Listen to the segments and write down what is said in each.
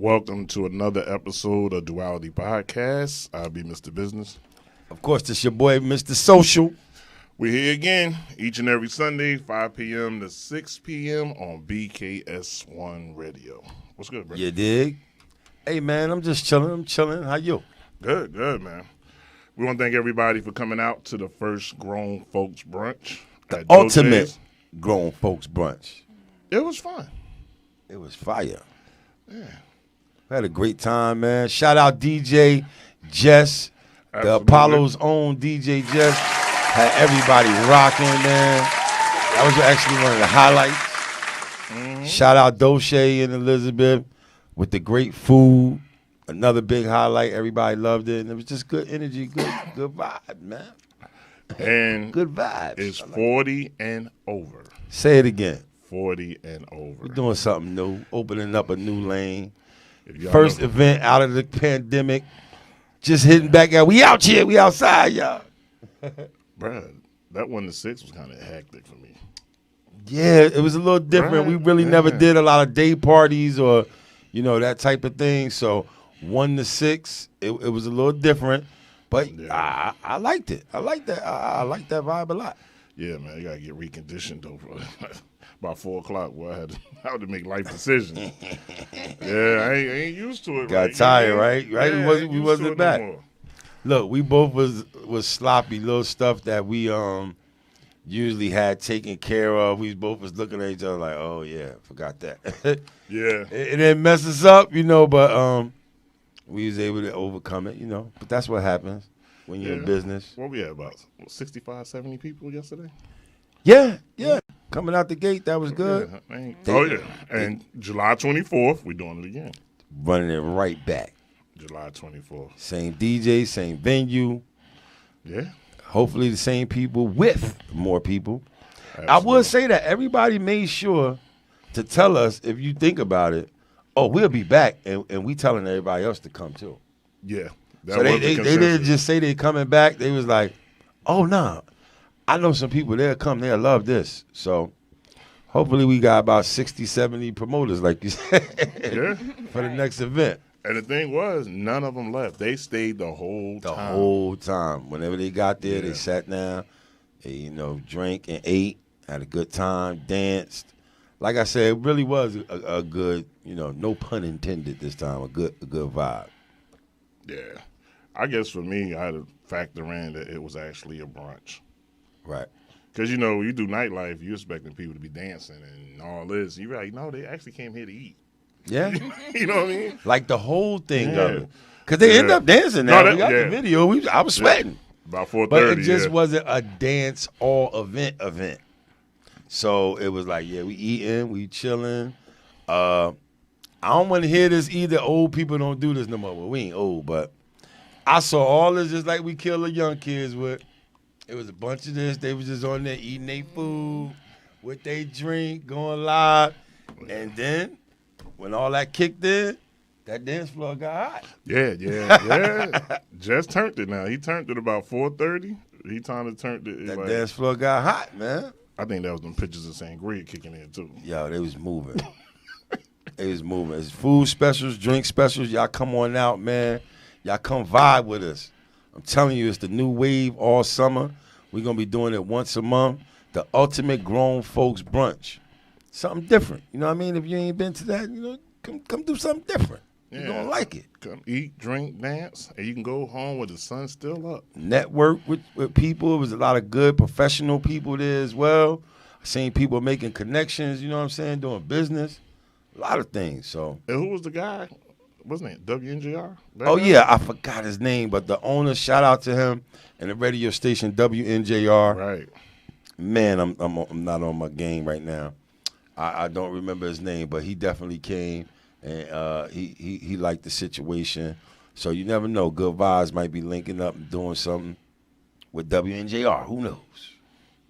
Welcome to another episode of Duality Podcast. I'll be Mr. Business. Of course, this your boy, Mr. Social. We're here again each and every Sunday, 5 p.m. to 6 p.m. on BKS1 Radio. What's good, bro? You dig? Hey, man, I'm just chilling. I'm chilling. How you? Good, man. We want to thank everybody for coming out to the first Grown Folks Brunch. The ultimate Grown Folks Brunch. It was fun. It was fire. Yeah. We had a great time, man. Shout out DJ Jess, Absolutely. the Apollo's own DJ Jess. Had everybody rocking, man. That was actually one of the highlights. Mm-hmm. Shout out Doche and Elizabeth with the great food. Another big highlight. Everybody loved it. And it was just good energy, good vibe, man. And good vibes. It's 40 and over. Say it again. 40 and over. We're doing something new, opening up a new lane. First event out of the pandemic. Just hitting back out. We out here. We outside, y'all. Bruh, that 1 to 6 was kind of hectic for me. Yeah, it was a little different. We really never did a lot of day parties or, that type of thing. So 1 to 6, it was a little different. But yeah. I liked it. I like that. I like that vibe a lot. Yeah, man, you gotta get reconditioned though. About 4 o'clock, I had to make life decisions. Yeah, I ain't used to it. Got tired, right? Yeah, we wasn't back. No. Look, we both was sloppy little stuff that we usually had taken care of. We both was looking at each other like, oh yeah, forgot that. Yeah, it didn't mess us up, but we was able to overcome it, But that's what happens when you're in business. What we had, about 65, 70 people yesterday? Yeah. Coming out the gate, that was good. Yeah. And July 24th, we're doing it again. Running it right back. July 24th. Same DJ, same venue. Yeah. Hopefully the same people with more people. Absolutely. I would say that everybody made sure to tell us, if you think about it, we'll be back, and we telling everybody else to come too. Yeah. So they didn't just say they coming back. They was like, oh, nah, I know some people, they'll come, they'll love this. So hopefully we got about 60, 70 promoters, like you said, for the next event. And the thing was, none of them left. They stayed the whole time. The whole time. Whenever they got there, they sat down, they, drank and ate, had a good time, danced. Like I said, it really was a good, no pun intended this time, a good vibe. Yeah. I guess for me, I had to factor in that it was actually a brunch. Right. Because, you do nightlife, you're expecting people to be dancing and all this. You're like, no, they actually came here to eat. Yeah. You know what I mean? Like the whole thing of it. Because they end up dancing now. We got the video. I was sweating. About 4:30, but it just wasn't a dance all event. So it was like, we eating, we chilling. I don't want to hear this either. Old people don't do this no more. Well, we ain't old, but I saw all this just like we kill the young kids with. It was a bunch of this. They was just on there eating their food with their drink, going live. And then when all that kicked in, that dance floor got hot. Yeah. Just turned it now. He turned it about 4:30. He turned it. That dance floor got hot, man. I think that was them pictures of Sangria kicking in, too. Yo, they was moving. It's food specials, drink specials. Y'all come on out, man. Y'all come vibe with us. I'm telling you, it's the new wave all summer. We're going to be doing it once a month. The ultimate grown folks brunch. Something different. You know what I mean? If you ain't been to that, come do something different. You're going to like it. Come eat, drink, dance, and you can go home with the sun still up. Network with people. It was a lot of good professional people there as well. I seen people making connections, you know what I'm saying, doing business. A lot of things. So. And who was the guy? What's his name? WNJR? Yeah, I forgot his name, but the owner, shout out to him, and the radio station WNJR. Right. Man, I'm not on my game right now. I don't remember his name, but he definitely came, and he liked the situation. So you never know. Good vibes might be linking up and doing something with WNJR. Who knows?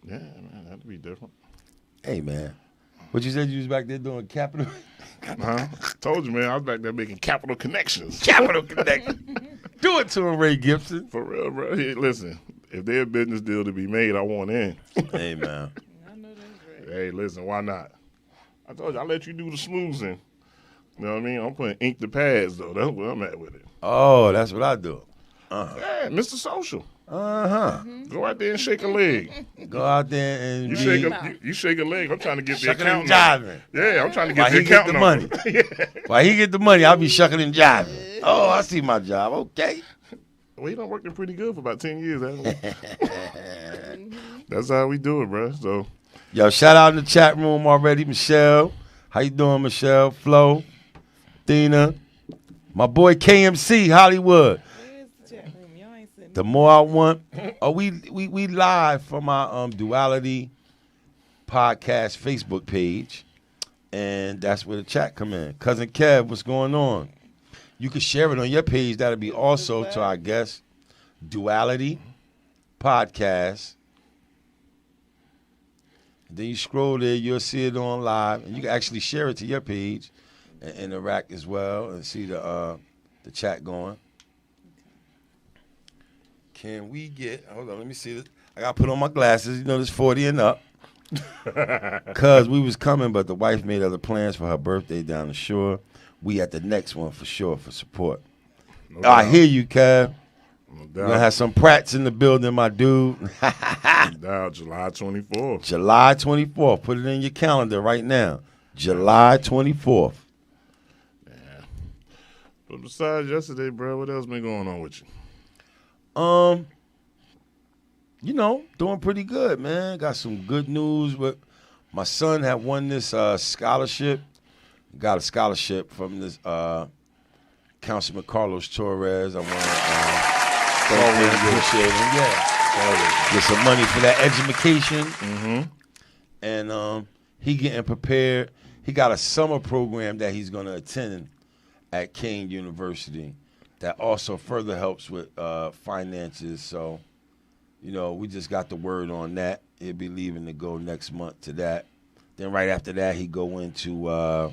Yeah, man, that'd be different. Hey, man. What you said you was back there doing capital? Told you, man. I was back there making capital connections. Capital connections. Do it to him, Ray Gibson. For real, bro. Hey, listen, if there's a business deal to be made, I want in. Hey, man. I know that's right. Hey, listen, why not? I told you, I let you do the smoozing. You know what I mean? I'm putting ink to pads, though. That's where I'm at with it. Oh, that's what I do. Yeah, Mr. Social. Uh-huh. Go out there and shake a leg. Go out there and You shake a leg. I'm trying to get the shucking account and number. jiving. Yeah, I'm trying to While get the he get account the number. money. While he get the money, I'll be shucking and jiving. Oh, I see my job. Okay. Well, he done working pretty good for about 10 years, hasn't he? That's how we do it, bro. So, Yo, shout out in the chat room already, Michelle. How you doing, Michelle? Flo, Dina, my boy KMC Hollywood. Where's the chat room? Y'all ain't sitting. The more I want. Oh, we live from our Duality Podcast Facebook page, and that's where the chat come in. Cousin Kev, what's going on? You can share it on your page. That'll be also to our guest, Duality Podcast. Then you scroll there, you'll see it on live, and you can actually share it to your page and interact as well and see the chat going. Can we get? Hold on, let me see this. I got to put on my glasses. You know, this 40 and up. Cause we was coming, but the wife made other plans for her birthday down the shore. We at the next one for sure for support. no I doubt. hear you, Kev. No We're doubt. gonna have some Pratts in the building, my dude. No doubt. July 24th. July 24th. Put it in your calendar right now. July 24th. But besides yesterday, bro, what else been going on with you? You know, doing pretty good, man. Got some good news with my son had won this scholarship. Got a scholarship from this Councilman Carlos Torres. I want to appreciate him. Yeah. Get some money for that education. Mm-hmm. And he getting prepared. He got a summer program that he's going to attend at King University that also further helps with finances. So, you know, we just got the word on that. He'll be leaving to go next month to that. Then right after that, he go into,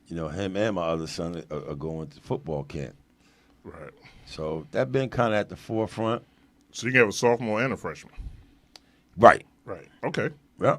you know, him and my other son are going to football camp. Right. So that been kind of at the forefront. So you can have a sophomore and a freshman. Right. Right. Okay. Yeah.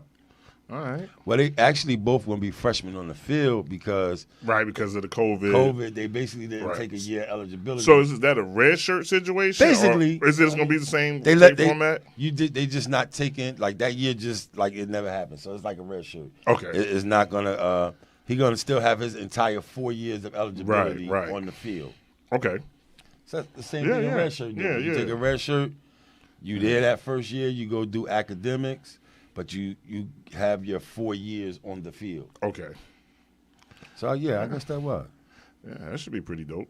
All right. Well, they actually both going to be freshmen on the field because Right, because of the COVID. they basically didn't Right. take a year eligibility. So is that a red shirt situation? Basically. Or is this going to be the same format? They just not taking, like that year just like it never happened. So it's like a red shirt. Okay. It's not going to, he's going to still have his entire 4 years of eligibility Right. on the field. Okay. So that's the same Yeah, thing yeah. a red shirt do. Yeah, You yeah. take a red shirt, you there that first year, you go do academics, but you have your 4 years on the field. Okay. So, yeah, I guess that was. Yeah, that should be pretty dope.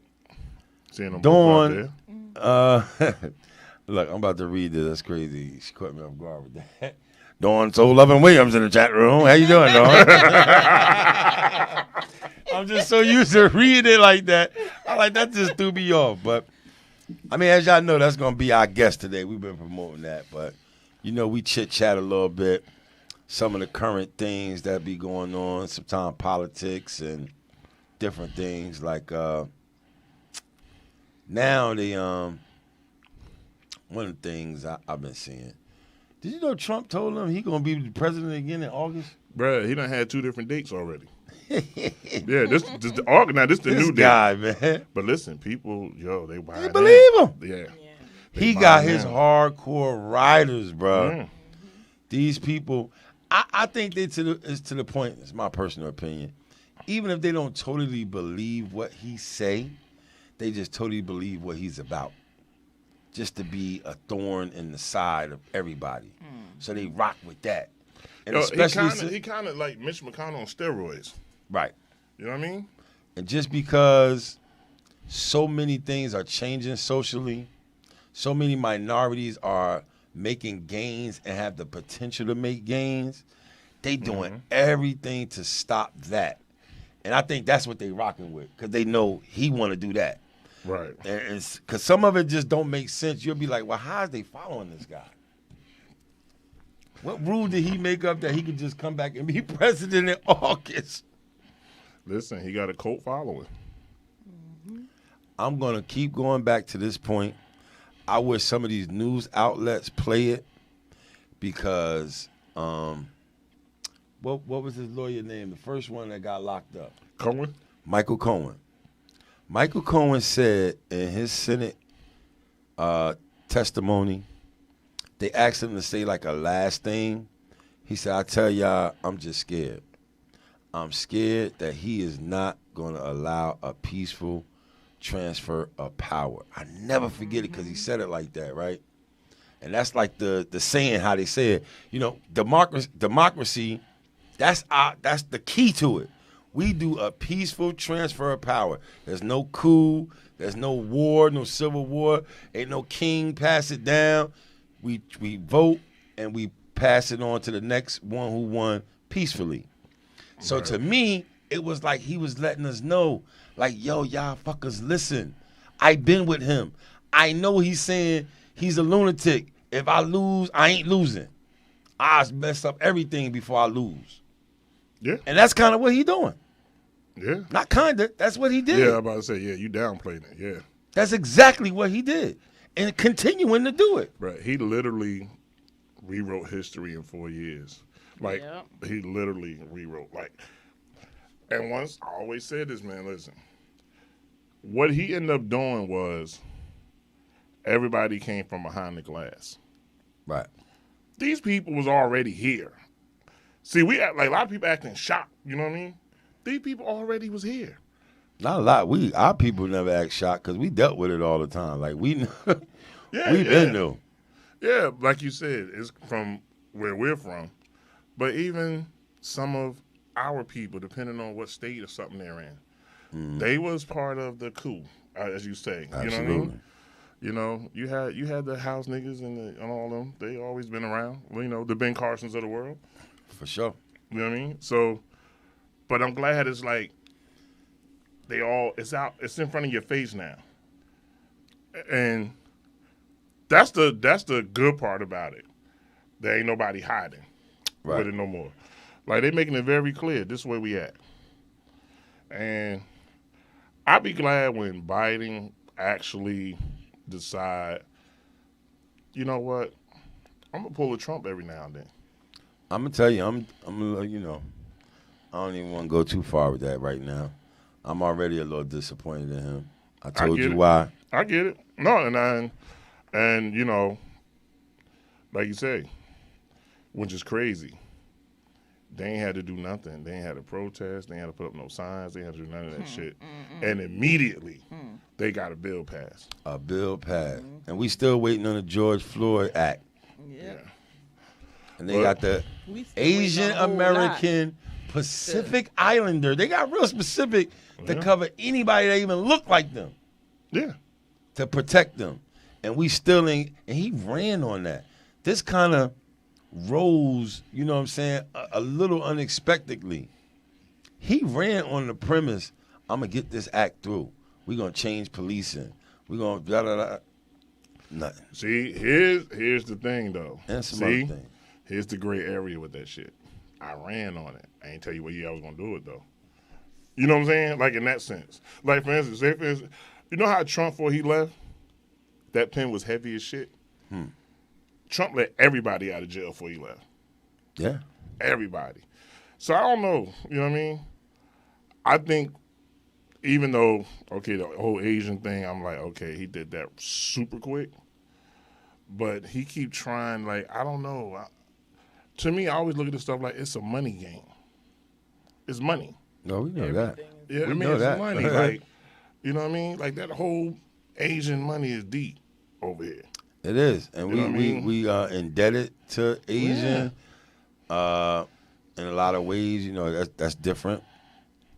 Seeing them Dawn, both out there. look, I'm about to read this. That's crazy. She caught me off guard with that. Dawn So Loving Williams in the chat room. How you doing, Dawn? I'm just so used to reading it like that. I like that just threw me off. But I mean, as y'all know, that's gonna be our guest today. We've been promoting that, but you know, we chit chat a little bit. Some of the current things that be going on, sometimes politics and different things. Like now one of the things I've been seeing. Did you know Trump told him he gonna be the president again in August? Bruh, he done had 2 different dates already. Yeah, this the new date. guy, man. But listen, people, they buy They believe him. Yeah. He buy got in. his hardcore riders, bro. Mm. These people, I think it's to the point. It's my personal opinion. Even if they don't totally believe what he say, they just totally believe what he's about. Just to be a thorn in the side of everybody, so they rock with that. And especially he kind of like Mitch McConnell on steroids. right. You know what I mean? And just because so many things are changing socially, so many minorities are making gains and have the potential to make gains, they doing everything to stop that. And I think that's what they rocking with, because they know he want to do that. Right. And because some of it just don't make sense. You'll be like, well, how is they following this guy? What rule did he make up that he could just come back and be president in August? Listen, he got a cult following. I'm going to keep going back to this point. I wish some of these news outlets play it because what what was his lawyer name? The first one that got locked up. Cohen? Michael Cohen. Michael Cohen said in his Senate testimony, they asked him to say like a last thing. He said, I tell y'all, I'm just scared. I'm scared that he is not going to allow a peaceful transfer of power. I never forget it because he said it like that, right? And that's like the saying how they say it. You know, democracy, that's the key to it. We do a peaceful transfer of power. There's no coup. There's no war, no civil war. Ain't no king pass it down. We vote and we pass it on to the next one who won peacefully. So to me, it was like he was letting us know, like, yo, y'all fuckers, listen. I been with him. I know he's saying he's a lunatic. If I lose, I ain't losing. I mess up everything before I lose. Yeah. And that's kind of what he doing. Yeah. Not kind of. That's what he did. Yeah, I'm about to say, yeah, you downplayed it. Yeah. That's exactly what he did. And continuing to do it. Right. He literally rewrote history in 4 years. Like, he literally rewrote. Like, and once I always said this, man, listen. What he ended up doing was everybody came from behind the glass. Right. These people was already here. See, we act like a lot of people acting shocked. You know what I mean? These people already was here. Not a lot. Our people never act shocked because we dealt with it all the time. Like, we been new. Yeah, like you said, it's from where we're from. But even some of our people, depending on what state or something they're in, they was part of the coup, as you say. Absolutely. You know what I mean? You know, you had the house niggas and all them. They always been around. You know, the Ben Carsons of the world. For sure. You know what I mean? So, but I'm glad it's like it's in front of your face now. And that's the good part about it. There ain't nobody hiding with it no more. Like, they making it very clear, this is where we at. And I'd be glad when Biden actually decide, you know what, I'm going to pull a Trump every now and then. I'm going to tell you, I'm you know, I don't even want to go too far with that right now. I'm already a little disappointed in him. I told you why. I get it. No, and you know, like you say, which is crazy. They ain't had to do nothing. They ain't had to protest. They ain't had to put up no signs. They ain't had to do none of that shit. And immediately, they got a bill passed. A bill passed. And we still waiting on the George Floyd Act. Yeah. And they got the Asian American Pacific Islander. They got real specific to cover anybody that even look like them. Yeah. To protect them. And we still ain't, and he ran on that. This kind of rose, you know what I'm saying, a little unexpectedly. He ran on the premise, I'm going to get this act through. We're going to change policing. We're going to blah. Nothing. See, here's the thing, though. And some other thing. Here's the gray area with that shit. I ran on it. I ain't tell you what year I was going to do it, though. You know what I'm saying? Like, in that sense. Like, for instance, you know how Trump, before he left, that pen was heavy as shit? Trump let everybody out of jail before he left. Yeah. Everybody. So I don't know. You know what I mean? I think even though, okay, the whole Asian thing, I'm like, okay, he did that super quick. But he keep trying, like, I don't know. To me, I always look at this stuff like it's a money game. It's money. No, we know that. Yeah, I mean, it's money. Like, you know what I mean? Like, that whole Asian money is deep over here. It is, and we are indebted to Asian in a lot of ways. You know, that's different.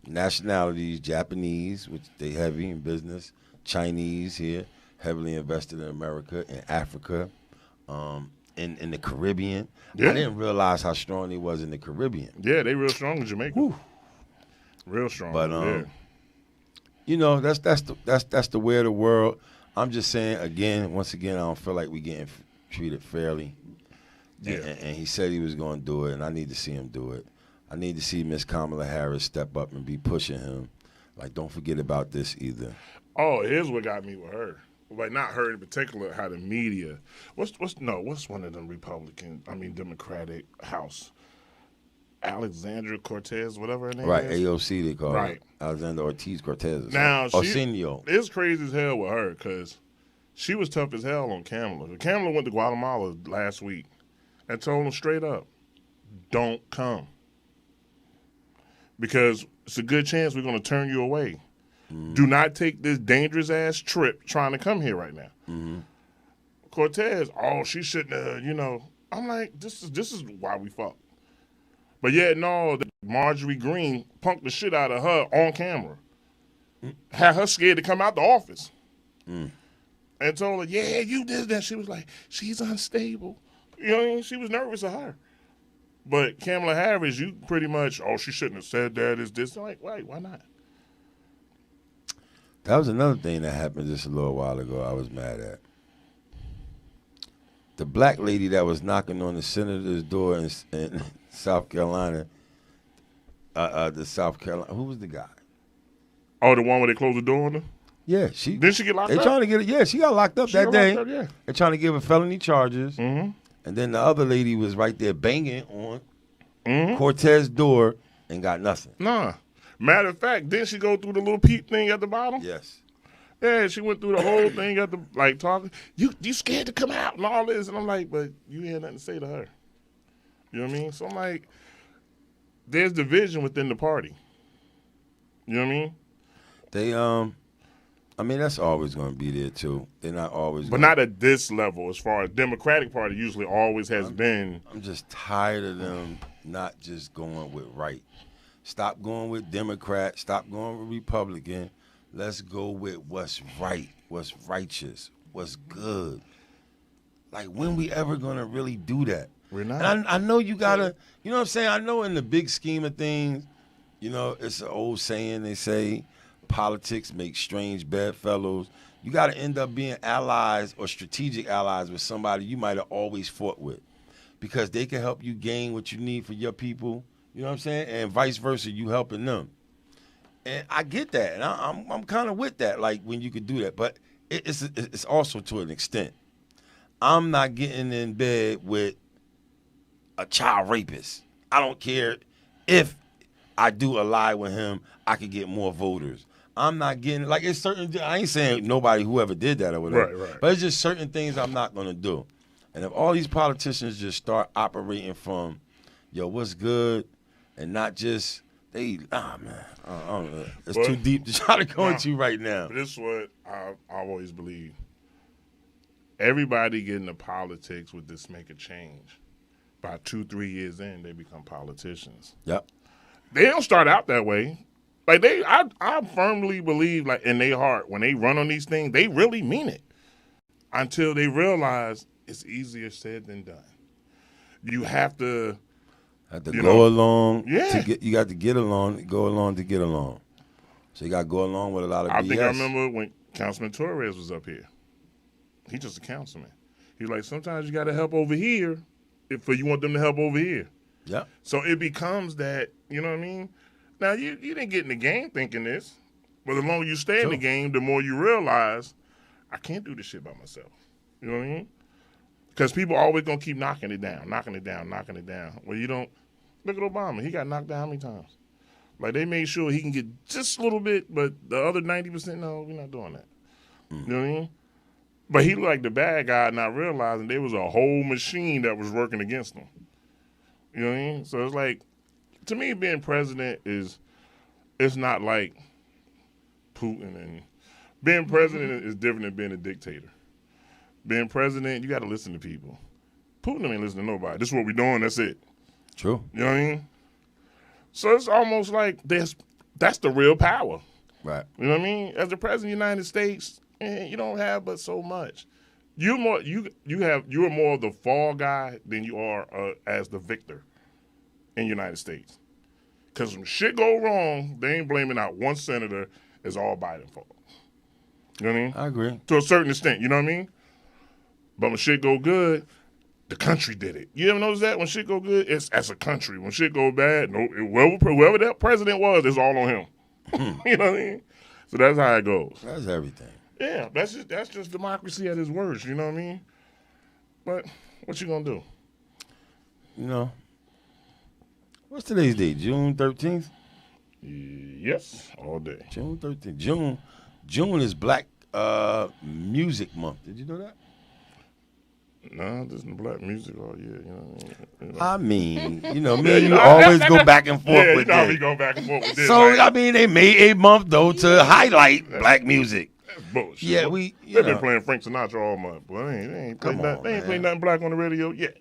Nationalities, Japanese, which they heavy in business. Chinese here, heavily invested in America and Africa, in the Caribbean. Yeah. I didn't realize how strong they was in the Caribbean. Yeah, they real strong in Jamaica. Whew. Real strong. But you know, that's the way of the world. I'm just saying, once again, I don't feel like we getting treated fairly. Yeah. And he said he was going to do it, and I need to see him do it. I need to see Miss Kamala Harris step up and be pushing him. Like, don't forget about this either. Oh, here's what got me with her. Like, not her in particular, how the media. What's one of them Democratic House? Alexandra Cortez, whatever her name Right, is. AOC they call Right. it. Alexander Ortiz Cortez. Now, Arsenio. it's crazy as hell with her because she was tough as hell on Kamala. Kamala went to Guatemala last week and told them straight up, don't come. Because it's a good chance we're going to turn you away. Mm-hmm. Do not take this dangerous-ass trip trying to come here right now. Mm-hmm. Cortez, she shouldn't have, I'm like, this is why we fuck. But yet, no, Marjorie Greene punked the shit out of her on camera. Had her scared to come out the office. And told her, yeah, you did that. She was like, she's unstable. You know what I mean? She was nervous of her. But Kamala Harris, you pretty much, she shouldn't have said that. Is this? I'm like, wait, why not? That was another thing that happened just a little while ago I was mad at. The black lady that was knocking on the senator's door in South Carolina, who was the guy? Oh, the one where they closed the door on her? Yeah, Didn't she get locked up? They trying to get it. Yeah, she got locked up that day. Yeah. They're trying to give her felony charges. Mm-hmm. And then the other lady was right there banging on Cortez's door and got nothing. Nah. Matter of fact, didn't she go through the little peep thing at the bottom? Yes. Yeah, she went through the whole thing at the talking. You scared to come out and all this, and I'm like, but you had nothing to say to her. You know what I mean? So I'm like, there's division within the party. You know what I mean? They that's always going to be there too. They're not always, but not at this level. As far as Democratic Party usually always has been. I'm just tired of them not just going with right. Stop going with Democrat. Stop going with Republican. Let's go with what's right, what's righteous, what's good. Like, when we ever gonna really do that? We're not. And I know you gotta, you know what I'm saying? I know in the big scheme of things, it's an old saying, they say, politics makes strange bedfellows. You gotta end up being allies or strategic allies with somebody you might have always fought with, because they can help you gain what you need for your people. You know what I'm saying? And vice versa, you helping them. And I get that, and I'm kind of with that. Like, when you could do that, but it's also to an extent. I'm not getting in bed with a child rapist. I don't care if I do a lie with him. I could get more voters. I'm not getting, like, it's certain. I ain't saying nobody whoever did that or whatever. Right. But it's just certain things I'm not gonna do. And if all these politicians just start operating from, what's good, and not just. Man, I don't know. It's too deep to try to go into right now. But this is what I always believe. Everybody getting into politics would just make a change. By 2-3 years in, they become politicians. Yep. They don't start out that way. Like, I firmly believe, like, in their heart, when they run on these things, they really mean it. Until they realize it's easier said than done. You have to go along. Yeah. You got to get along, go along to get along. So you got to go along with a lot of BS. I think I remember when Councilman Torres was up here. He's just a councilman. He's like, sometimes you got to help over here if you want them to help over here. Yeah. So it becomes that, you know what I mean? Now, you didn't get in the game thinking this, but the longer you stay in the game, the more you realize, I can't do this shit by myself. You know what I mean? Because people always going to keep knocking it down. Well, you don't. Look at Obama. He got knocked down how many times? Like, they made sure he can get just a little bit, but the other 90%, no, we're not doing that. You know what I mean? But he looked like the bad guy, not realizing there was a whole machine that was working against him. You know what I mean? So it's like, to me, being president it's not like Putin. And being president is different than being a dictator. Being president, you got to listen to people. Putin ain't listening to nobody. This is what we're doing. That's it. True. You know what I mean? So it's almost like that's the real power. Right. You know what I mean? As the president of the United States, you don't have but so much. You are more of the fall guy than you are as the victor in the United States. Because when shit go wrong, they ain't blaming out one senator. It's all Biden's fault. You know what I mean? I agree. To a certain extent, you know what I mean? But when shit go good, the country did it. You ever notice that? When shit go good, it's as a country. When shit go bad, whoever that president was, it's all on him. You know what I mean? So that's how it goes. That's everything. Yeah, that's just democracy at its worst, you know what I mean? But what you gonna do? You know, What's today's date? June 13th? Yes, all day. June 13th. June is Black Music Month. Did you know that? No, this is black music all year. I mean, me and you always go back and forth Yeah, with you know this. we go back and forth with this. So, like, I mean, they made a month, though, to highlight black music. that's bullshit. Yeah, They've been playing Frank Sinatra all month. Boy, they ain't Come playing on, they ain't man. playing nothing black on the radio yet.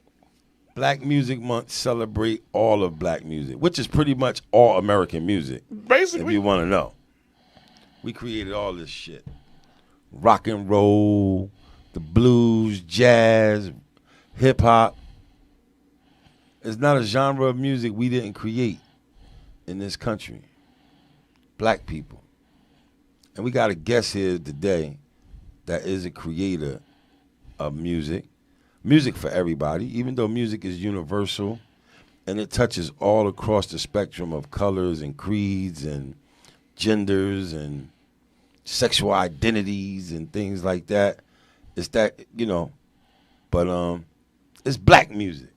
Black Music Month celebrate all of black music, which is pretty much all American music, if Basically. you want to know. We created all this shit. Rock and roll, the blues, jazz, hip-hop. It's not a genre of music we didn't create in this country. Black people. And we got a guest here today that is a creator of music. Music for everybody, even though music is universal and it touches all across the spectrum of colors and creeds and genders and sexual identities and things like that. It's that, but it's black music.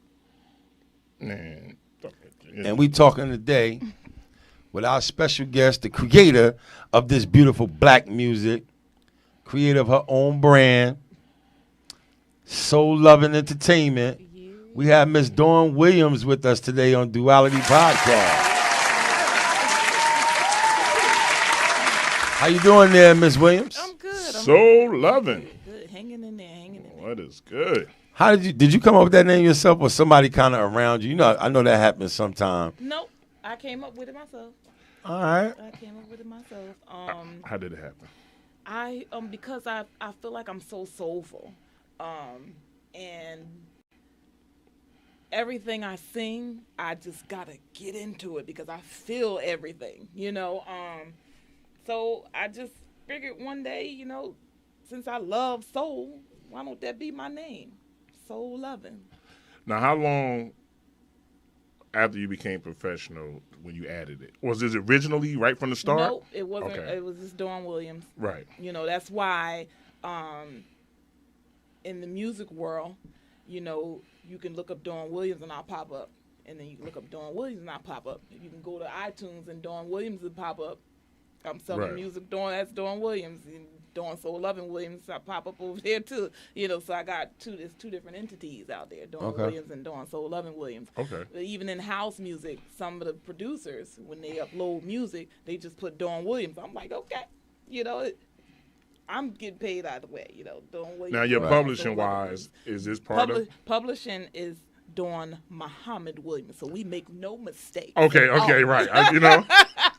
Man. And we talking today with our special guest, the creator of this beautiful black music, creator of her own brand, Soul Loving Entertainment. We have Miss Dawn Williams with us today on Duality Podcast. How you doing there, Miss Williams? I'm good. I'm Soul Loving. good. Hanging in there. What is good? How did you come up with that name yourself, or somebody kind of around you? I know that happens sometime. Nope. I came up with it myself. All right. I came up with it myself. How did it happen? I because I feel like I'm so soulful. And everything I sing, I just gotta get into it because I feel everything, So I just figured one day, since I love soul, why don't that be my name? Soul Loving. Now, how long after you became professional when you added it? Was it originally right from the start? Nope, it wasn't. Okay. It was just Dawn Williams. Right. That's why in the music world, you can look up Dawn Williams and I'll pop up. And then you can look up Dawn Williams and I'll pop up. You can go to iTunes and Dawn Williams will pop up. I'm selling Right. music, that's Dawn Williams. And Dawn Soul Loving Williams, I pop up over there too. So I got there's two different entities out there, Dawn Okay. Williams and Dawn Soul Loving Williams. Okay. But even in house music, some of the producers, when they upload music, they just put Dawn Williams. I'm like, okay, I'm getting paid either way, Dawn Williams. Now, your Dawn publishing Soul Loving wise, Williams. is this part of? Publishing is Dawn Muhammad Williams, so we make no mistakes. Okay, Oh. right.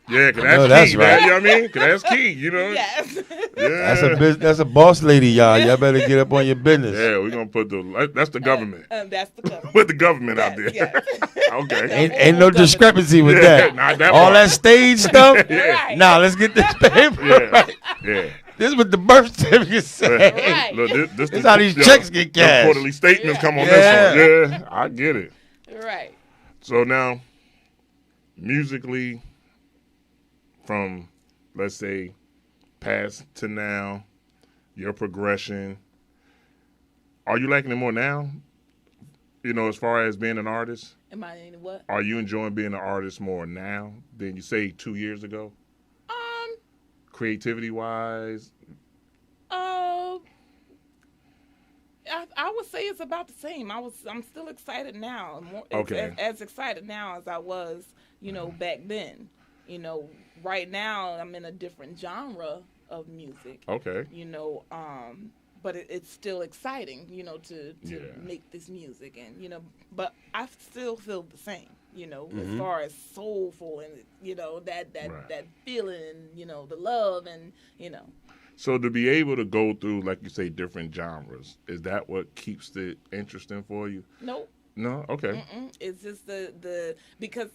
Yeah, cause know that's that's key, right. man. You know what I mean? Cause that's key, Yes. Yeah. That's a boss lady, y'all. Y'all better get up on your business. Yeah, we're gonna put that's the government. That's the cover. Put the government out there. Yes. Okay. Ain't no discrepancy with Yeah, that. not that All part. that stage stuff. Right. Nah, let's get this paper Yeah. right. Yeah. This is what the birth certificate say. Right. Look, this This how these checks get the cashed. quarterly statements come on Yeah. this one. Yeah, I get it. Right. So now, musically, from let's say past to now, your progression, are you liking it more now? As far as being an artist, Am I in what? are you enjoying being an artist more now than you say 2 years ago? Creativity wise, I would say it's about the same. I'm still excited now. Okay. As excited now as I was, back then. Right now I'm in a different genre of music. okay. But it's still exciting, to Yeah. make this music and but I still feel the same, Mm-hmm. as far as soulful and that Right. that feeling, the love and So to be able to go through, like you say, different genres, is that what keeps it interesting for you? nope. No? Okay. It's just the because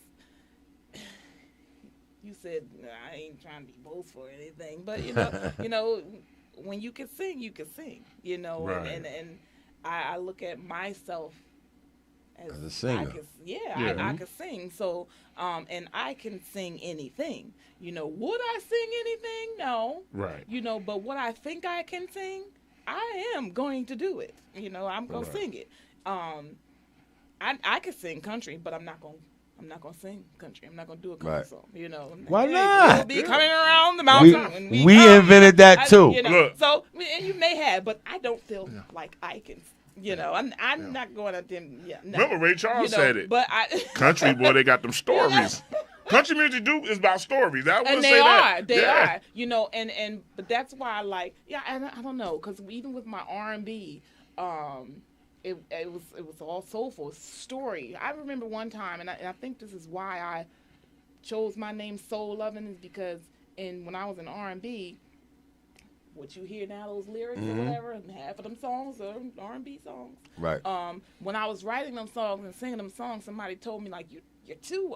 you said I ain't trying to be boastful or anything, but when you can sing, you can sing, Right. and I look at myself As a singer. Yeah. I can sing. So and I can sing anything. Would I sing anything? No. Right. But what I think I can sing, I am going to do it. I'm gonna Right. sing it. I can sing country, but I'm not gonna I'm not gonna sing country. I'm not gonna do a country song. You know. Why Hey, not? We'll be coming around the mountain. when We come, invented that too. You know, Look. so and you may have, but I don't feel like I can. You know, I'm not going to them. Yeah, no. Remember Ray Charles You know, said it. But Country boy, they got them stories. Country music is about stories. I want to and say they that. are, they are. You know, and but that's why I like. Yeah, I don't know, because even with my R&B, it was all soulful story. I remember one time, and I think this is why I chose my name Soul Lovin', is because when I was in R&B, what you hear now, those lyrics or whatever, and half of them songs are R&B songs. Right. When I was writing them songs and singing them songs, somebody told me like you're too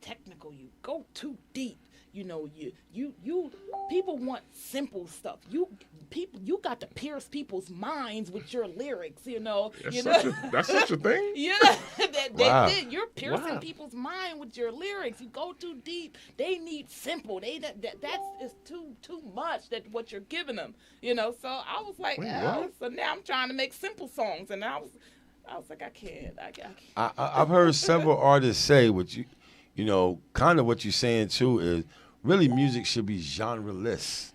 technical. You go too deep. You know, you people want simple stuff. You got to pierce people's minds with your lyrics. You know, That's such a thing. Yeah, Wow. you're piercing people's mind with your lyrics. You go too deep. They need simple. That's too much that what you're giving them. You know, so I was like, so now I'm trying to make simple songs, and I was like, I can't. I've heard several artists say what you know, kind of what you're saying too is really music should be genreless.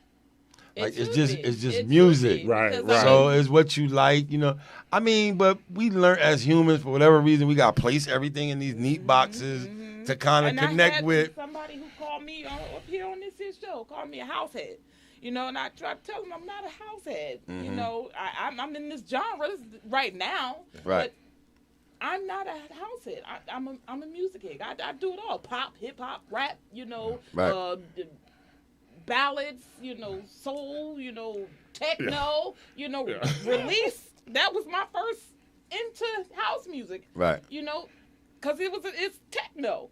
Like it's just music. Right. So it's what you like, you know. I mean, but we learn as humans, for whatever reason, we got to place everything in these neat boxes to kind of connect I had with. Somebody who called me up here on this show, called me a house head. You know, and I try to tell him I'm not a house head. You know, I'm in this genre right now. Right. But I'm not a house head. I'm a music head. I do it all: pop, hip hop, rap. You know, ballads. You know, soul. You know, techno. You know, release. That was my first into house music. Right. You know, because it's techno.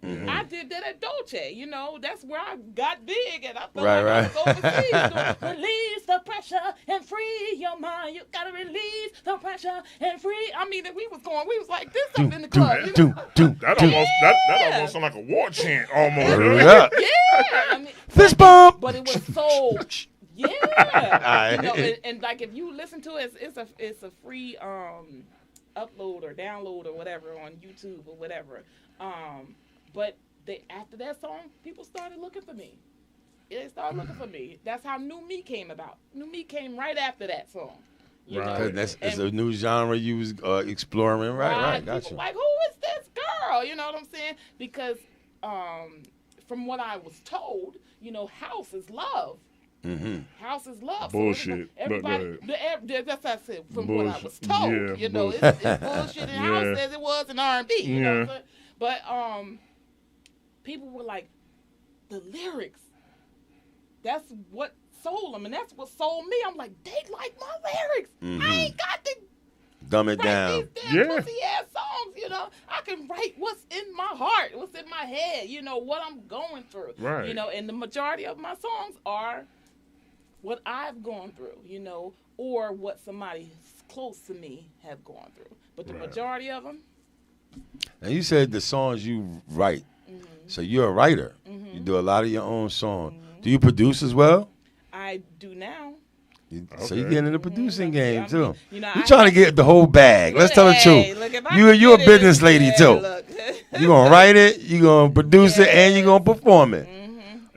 I did that at Dolce, you know. That's where I got big, and I felt I was overseas. Release the pressure and free your mind. You gotta release the pressure and free. I mean, we was like this up in the club. That almost sound like a war chant almost. Yeah. I mean, Fist bump. but it was so. Yeah. You know, and like if you listen to it, it's a free upload or download or whatever on YouTube or whatever. But after that song, people started looking for me. They started looking for me. That's how New Me came about. New Me came right after that song. Because it's a new genre you was exploring. Right. Gotcha. People like, who is this girl? You know what I'm saying? Because from what I was told, you know, house is love. House is love. Bullshit. So everybody, that's what I said. From what I was Bullshit. told, Yeah, you know, bullshit. it's bullshit in house as it was in R&B. You know what I'm saying? But people were like, the lyrics. That's what sold them, and that's what sold me. I'm like, they like my lyrics. I ain't got to dumb it down. write these damn pussy ass songs. You know, I can write what's in my heart, what's in my head. You know what I'm going through. Right. You know, and the majority of my songs are what I've gone through, you know, or what somebody close to me have gone through. But the majority of them. Now you said the songs you write, so you're a writer. You do a lot of your own songs. Do you produce as well? I do now. So you get into the producing game too. You know, you're trying to get the whole bag. Let's tell the truth. You're a business lady too. You're gonna write it, you're gonna produce it, and you're gonna perform it.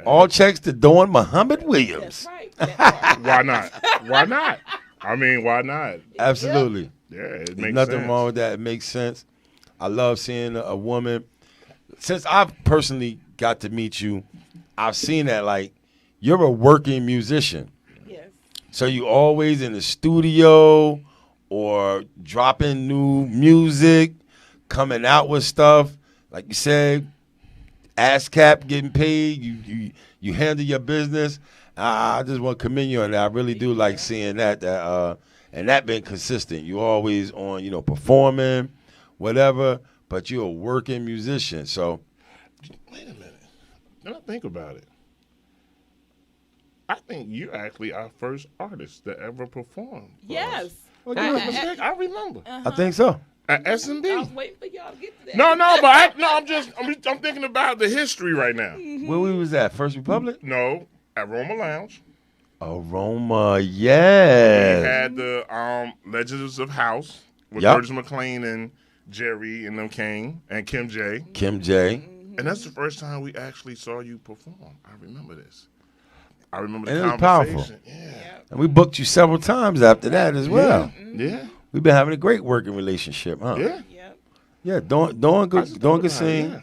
All checks to Dawn Muhammad Williams. That's right. Why not? Why not? I mean, why not? Absolutely. Yeah, it There's makes nothing sense. wrong with that. It makes sense. I love seeing a woman. Since I've personally got to meet you, I've seen that, like, you're a working musician. Yes. So you always in the studio or dropping new music, coming out with stuff. Like you said, ASCAP getting paid. You handle your business. I just want to commend you on that. I really do like seeing that. And that been consistent. You always on, you know, performing, whatever. But you're a working musician. So Wait a minute. Now think about it. I think you're actually our first artist that ever performed. Yes. I remember. I think so. At I was SMB. waiting for y'all to get to that. I'm thinking about the history right now. Where we was at? First Republic? No, at Roma Lounge. Aroma, We yes. had the Legends of House with Yup. Curtis McLean Jerry and them came, and Kim J. Kim J. And that's the first time we actually saw you perform. I remember this. I remember the And it was conversation. powerful. Yeah. And we booked you several times after that as well. Yeah. We've been having a great working relationship, huh? Yeah. Yep. Yeah, Dawn can sing. Yeah.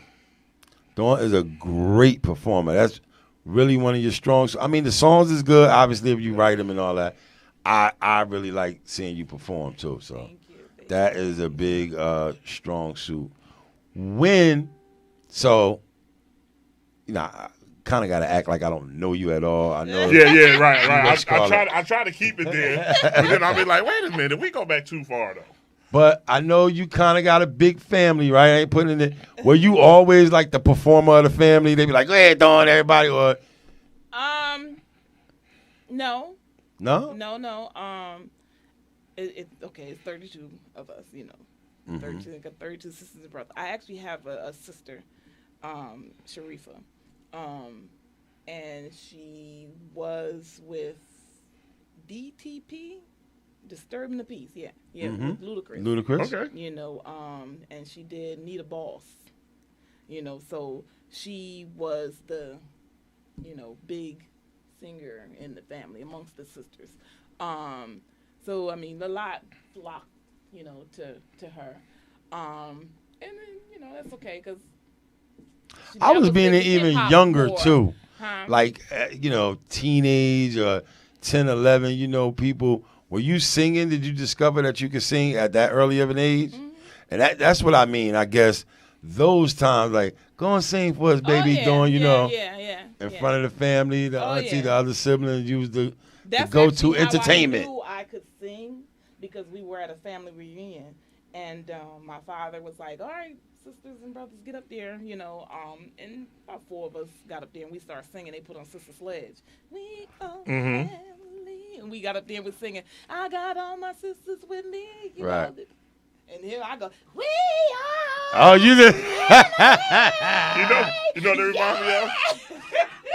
Dawn is a great performer. That's really one of your strong. I mean, the songs is good. Obviously, if you write them and all that, I really like seeing you perform too. So Thank you. that is a big strong suit. I kind of got to act like I don't know you at all. I know. Yeah, right. Let's call I try to keep it there, but then I'll be like, wait a minute, we go back too far though. But I know you kind of got a big family, right? I ain't putting it. Were you always like the performer of the family? They be like, go ahead, Dawn, everybody. Or No. no? It's 32 of us, 32. I got 32 sisters and brothers. I actually have a sister, Sharifa, and she was with DTP, Disturbing the Peace. Yeah, with Ludacris. Ludacris. Okay. And she did Need a Boss. So she was the, big singer in the family amongst the sisters. So I mean, a lot flocked, to her. And then, that's okay because I was being even younger too. Huh? Like, teenage or 10, 11, people. Were you singing? Did you discover that you could sing at that early of an age? Mm-hmm. And that's what I mean. I guess those times, like, go and sing for us, baby, Dawn, in front of the family, the auntie, the other siblings, you was the go-to entertainment. I knew I could sing because we were at a family reunion, and my father was like, all right, sisters and brothers, get up there, and about 4 of us got up there and we started singing. They put on Sister Sledge. We are family. And we got up there and was singing, I got all my sisters with me. Right. And here I go, we Oh, are. you did. You know they remind me of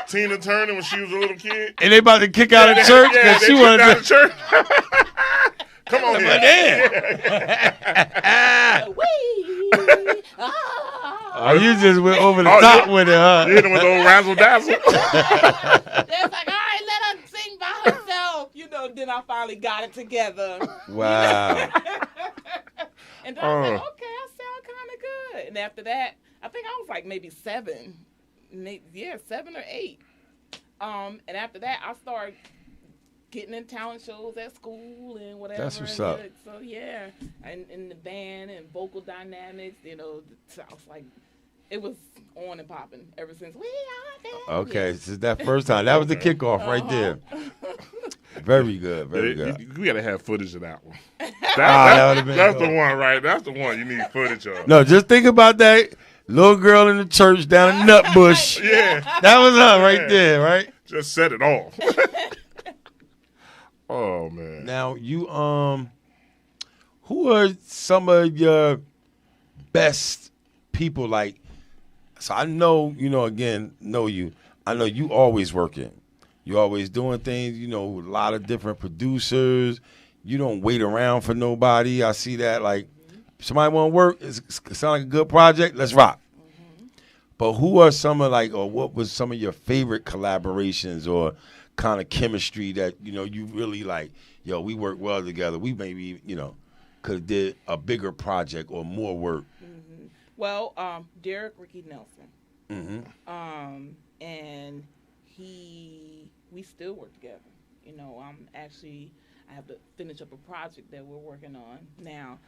Tina Turner when she was a little kid. And they about to kick out of church because she wanted out to. of church. Come on here. We are. Oh, you just went over the top with it, huh? You hit him with old razzle dazzle. It's like, all right, let her sing by herself. Then I finally got it together. Wow. And then I was like, okay, I sound kind of good. And after that, I think I was like maybe 7. 7 or 8. And after that, I started getting in talent shows at school and whatever. That's what's up. So, yeah. And in the band and vocal dynamics, I was like, it was on and popping ever since we are there. Okay, since that first time. That was the kickoff right there. Very good, very good. We got to have footage of that one. That's the one, right? That's the one you need footage of. No, just think about that little girl in the church down in Nutbush. Yeah. That was her right there, right? Just set it off. Oh, man. Now, you, who are some of your best people, like, so I know, know you. I know you always working. You always doing things, a lot of different producers. You don't wait around for nobody. I see that, like, somebody want to work, it sounds like a good project, let's rock. But who are some of, or what was some of your favorite collaborations or kind of chemistry that, you really like, we work well together. We maybe, could have did a bigger project or more work. Mm-hmm. Well, Derek Ricky Nelson. And we still work together. I have to finish up a project that we're working on now.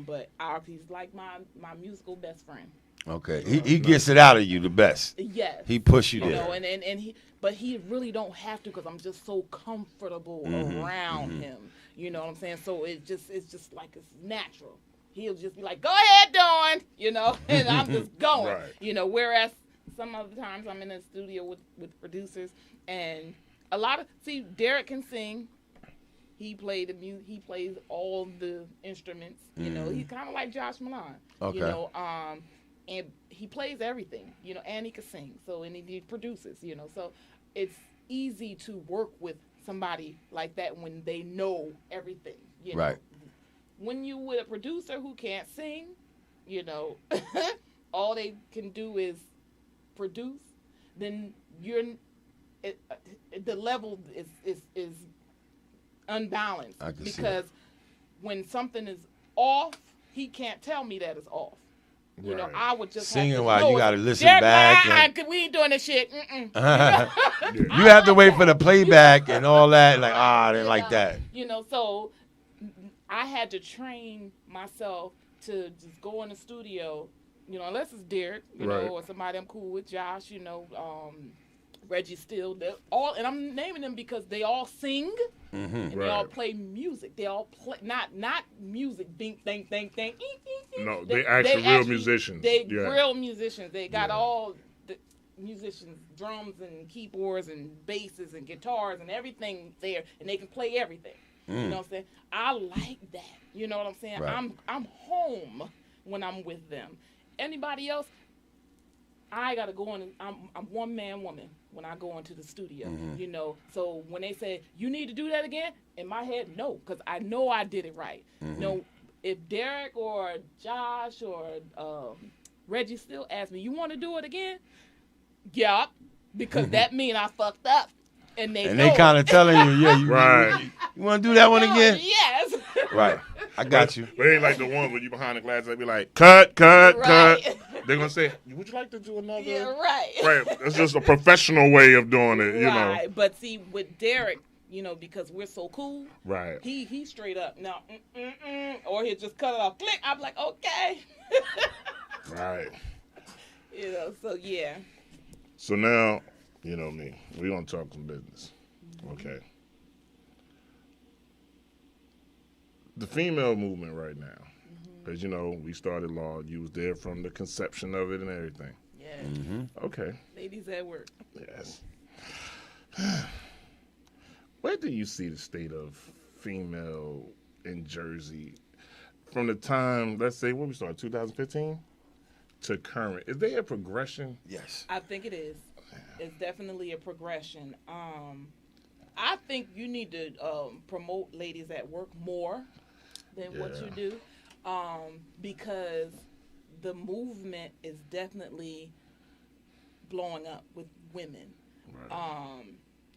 But he's like my musical best friend. Okay, he gets it out of you the best. Yes, he push you there. But he really don't have to because I'm just so comfortable around him. You know what I'm saying? So it's just like it's natural. He'll just be like, "Go ahead, Dawn," and I'm just going. Right. Whereas some other times I'm in the studio with producers and Derek can sing. He played the music. He plays all the instruments. He's kind of like Josh Milan. Okay. And he plays everything. And he can sing. And he produces. So it's easy to work with somebody like that when they know everything. Right. When you with a producer who can't sing, you know, all they can do is produce, then the level is unbalanced. I can see because when something is off, he can't tell me that it's off. You know, Right. I would just Singing have to while know you got to it. listen Derek, back. we ain't doing this shit. You have to wait for the playback and all that. Like, I didn't like that. You know, so I had to train myself to just go in the studio, you know, unless it's Derek, you Right. know, or somebody I'm cool with, Josh, you know, Reggie Steele, all, and I'm naming them because they all sing and they all play music. They all play not music, ding, ding, ding, ding. No, they actually real musicians. They Yeah. real musicians. They got all the musicians, drums and keyboards and basses and guitars and everything there, and they can play everything. You know what I'm saying? I like that. You know what I'm saying? Right. I'm home when I'm with them. Anybody else? I gotta go in. I'm one man woman when I go into the studio. You know, so when they say you need to do that again, in my head, no, because I know I did it right. No, if Derek or Josh or Reggie still ask me, you want to do it again? Yup, because that mean I fucked up, and they kind of telling you, yeah, Right. you want to do that one again? Yes. Right. I got you. But it ain't like the ones where you behind the glass, they be like, cut. Right. They're going to say, would you like to do another? Yeah, right. Right. It's just a professional way of doing it, you know. Right. But see, with Derek, you know, because we're so cool, Right. he straight up, no, or he'll just cut it off, click. I'm like, okay. Right. You know, so yeah. So now, you know me, we're going to talk some business. Okay. The female movement right now, because, you know, we started law. You was there from the conception of it and everything. Yeah. Okay. Ladies at work. Yes. Where do you see the state of female in Jersey from the time, let's say, when we started, 2015 to current? Is there a progression? Yes. I think it is. It's definitely a progression. I think you need to promote ladies at work more than what you do, because the movement is definitely blowing up with women. Right.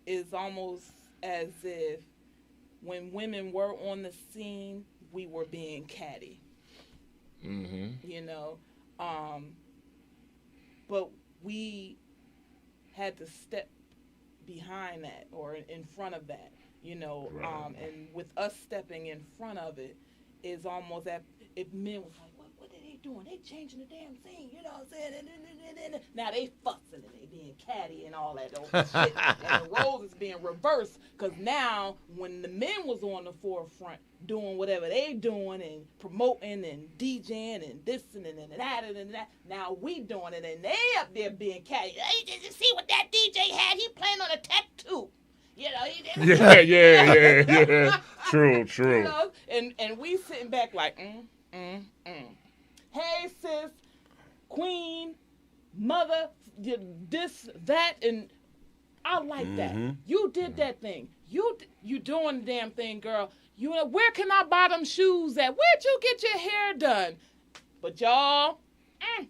It's almost as if when women were on the scene, we were being catty. You know, but we had to step behind that or in front of that, you know, Right. and with us stepping in front of it is almost that if men was like, what are they doing? They changing the damn scene, you know what I'm saying? And now they fussing and they being catty and all that old shit. And the roles is being reversed because now when the men was on the forefront doing whatever they doing and promoting and DJing and this and that, now we doing it and they up there being catty. Hey, did you see what that DJ had? He playing on a tattoo. You know, he did. Yeah. True. You know, and we sitting back like, Hey, sis, queen, mother, this, that, and I like that. You did that thing. You doing the damn thing, girl. You know, where can I buy them shoes at? Where'd you get your hair done? But y'all,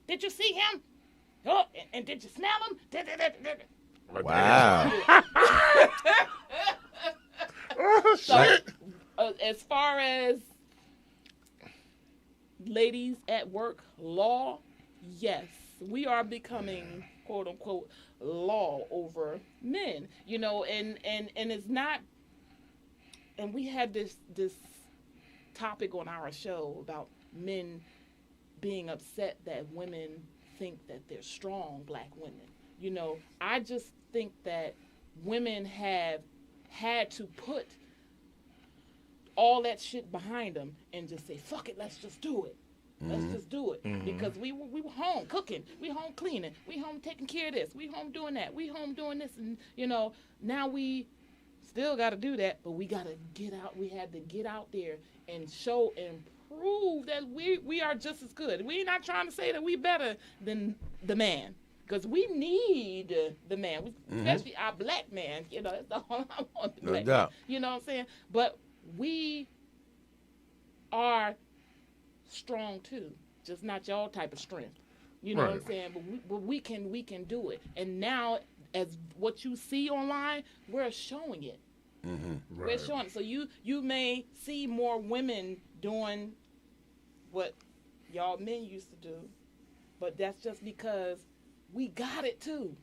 did you see him? Oh, and did you smell him? Wow. So, as far as ladies at work law, yes, we are becoming quote unquote law over men, you know, and it's not, and we had this topic on our show about men being upset that women think that they're strong, black women. You know, I just think that women have had to put all that shit behind them and just say, fuck it, let's just do it. Let's just do it. Because we were home cooking, we home cleaning, we home taking care of this, we home doing that, we home doing this, and you know, now we still got to do that, but we got to get out. We had to get out there and show and prove that we are just as good. We're not trying to say that we better than the man. Because we need the man, especially our black man. You know, that's the whole I want the black man. You know what I'm saying? But we are strong too, just not y'all type of strength. You know what I'm saying? But we can do it. And now, as what you see online, we're showing it. We're showing it. So you may see more women doing what y'all men used to do, but that's just because we got it too,